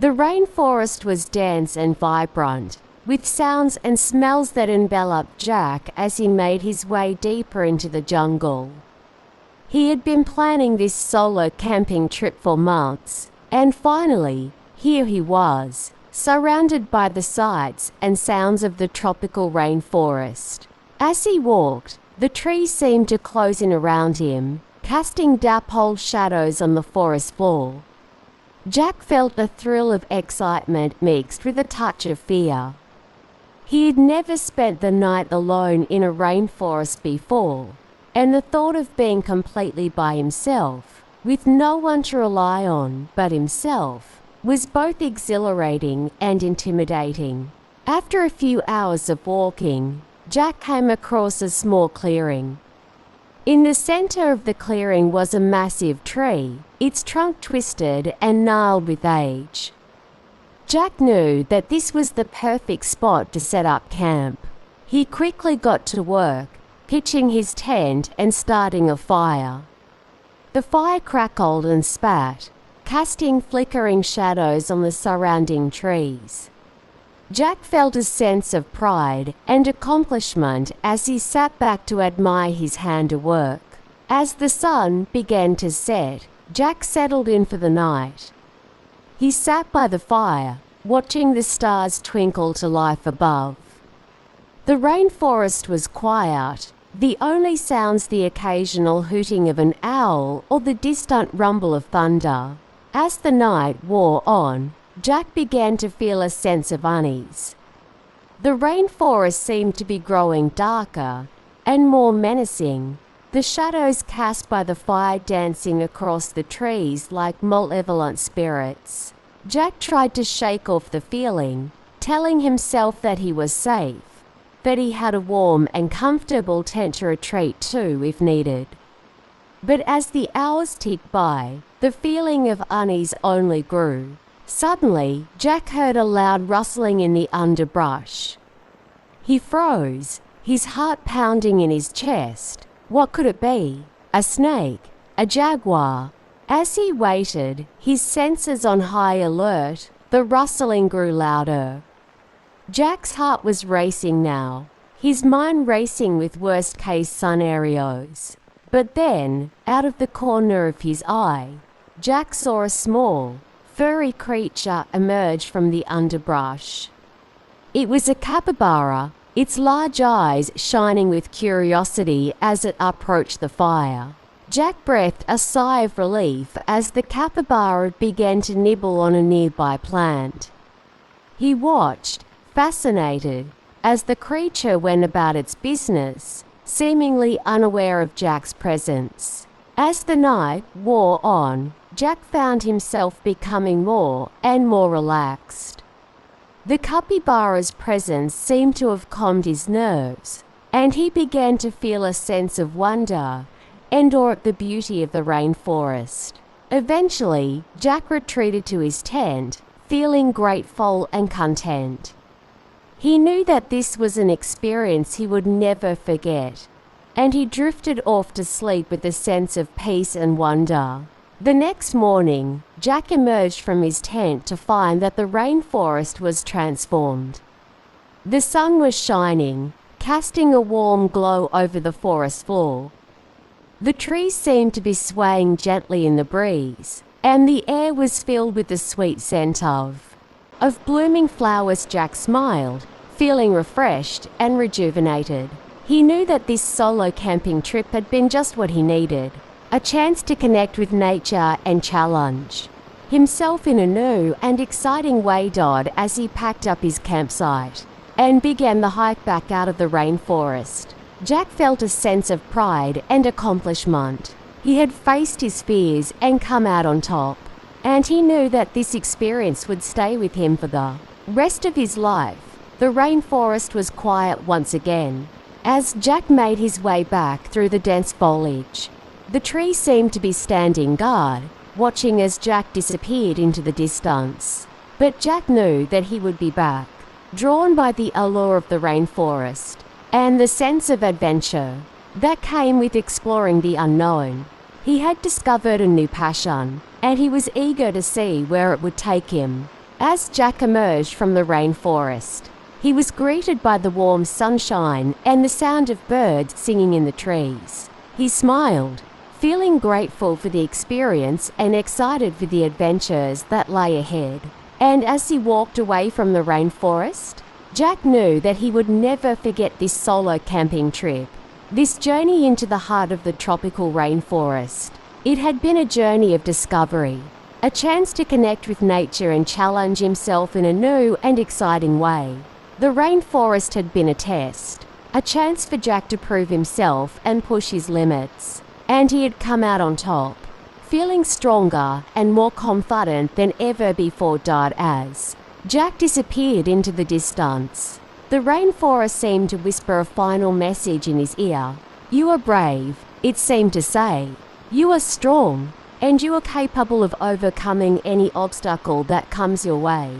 The rainforest was dense and vibrant, with sounds and smells that enveloped Jack as he made his way deeper into the jungle. He had been planning this solo camping trip for months, and finally, here he was, surrounded by the sights and sounds of the tropical rainforest. As he walked, the trees seemed to close in around him, casting dapple shadows on the forest floor. Jack felt a thrill of excitement mixed with a touch of fear. He had never spent the night alone in a rainforest before, and the thought of being completely by himself, with no one to rely on but himself, was both exhilarating and intimidating. After a few hours of walking, Jack came across a small clearing. In the center of the clearing was a massive tree, its trunk twisted and gnarled with age. Jack knew that this was the perfect spot to set up camp. He quickly got to work, pitching his tent and starting a fire. The fire crackled and spat, casting flickering shadows on the surrounding trees. Jack felt a sense of pride and accomplishment as he sat back to admire his handiwork. As the sun began to set, Jack settled in for the night. He sat by the fire, watching the stars twinkle to life above. The rainforest was quiet, the only sounds the occasional hooting of an owl or the distant rumble of thunder. As the night wore on, Jack began to feel a sense of unease. The rainforest seemed to be growing darker and more menacing, the shadows cast by the fire dancing across the trees like malevolent spirits. Jack tried to shake off the feeling, telling himself that he was safe, that he had a warm and comfortable tent to retreat to if needed. But as the hours ticked by, the feeling of unease only grew. Suddenly, Jack heard a loud rustling in the underbrush. He froze, his heart pounding in his chest. What could it be? A snake? A jaguar? As he waited, his senses on high alert, the rustling grew louder. Jack's heart was racing now, his mind racing with worst-case scenarios. But then, out of the corner of his eye, Jack saw a small, furry creature emerge from the underbrush. It was a capybara, its large eyes shining with curiosity as it approached the fire. Jack breathed a sigh of relief as the capybara began to nibble on a nearby plant. He watched, fascinated, as the creature went about its business, seemingly unaware of Jack's presence. As the night wore on, Jack found himself becoming more and more relaxed. The capybara's presence seemed to have calmed his nerves, and he began to feel a sense of wonder and awe at the beauty of the rainforest. Eventually, Jack retreated to his tent, feeling grateful and content. He knew that this was an experience he would never forget, and he drifted off to sleep with a sense of peace and wonder. The next morning, Jack emerged from his tent to find that the rainforest was transformed. The sun was shining, casting a warm glow over the forest floor. The trees seemed to be swaying gently in the breeze, and the air was filled with the sweet scent of blooming flowers. Jack smiled, feeling refreshed and rejuvenated. He knew that this solo camping trip had been just what he needed. A chance to connect with nature and challenge himself in a new and exciting way. As he packed up his campsite and began the hike back out of the rainforest, Jack felt a sense of pride and accomplishment. He had faced his fears and come out on top, and he knew that this experience would stay with him for the rest of his life. The rainforest was quiet once again. As Jack made his way back through the dense foliage, the trees seemed to be standing guard, watching as Jack disappeared into the distance. But Jack knew that he would be back, drawn by the allure of the rainforest and the sense of adventure that came with exploring the unknown. He had discovered a new passion, and he was eager to see where it would take him. As Jack emerged from the rainforest, he was greeted by the warm sunshine and the sound of birds singing in the trees. He smiled, feeling grateful for the experience and excited for the adventures that lay ahead. And as he walked away from the rainforest, Jack knew that he would never forget this solo camping trip, this journey into the heart of the tropical rainforest. It had been a journey of discovery, a chance to connect with nature and challenge himself in a new and exciting way. The rainforest had been a test, a chance for Jack to prove himself and push his limits. And he had come out on top, feeling stronger and more confident than ever before. As Jack disappeared into the distance, the rainforest seemed to whisper a final message in his ear. You are brave, it seemed to say. You are strong, and you are capable of overcoming any obstacle that comes your way.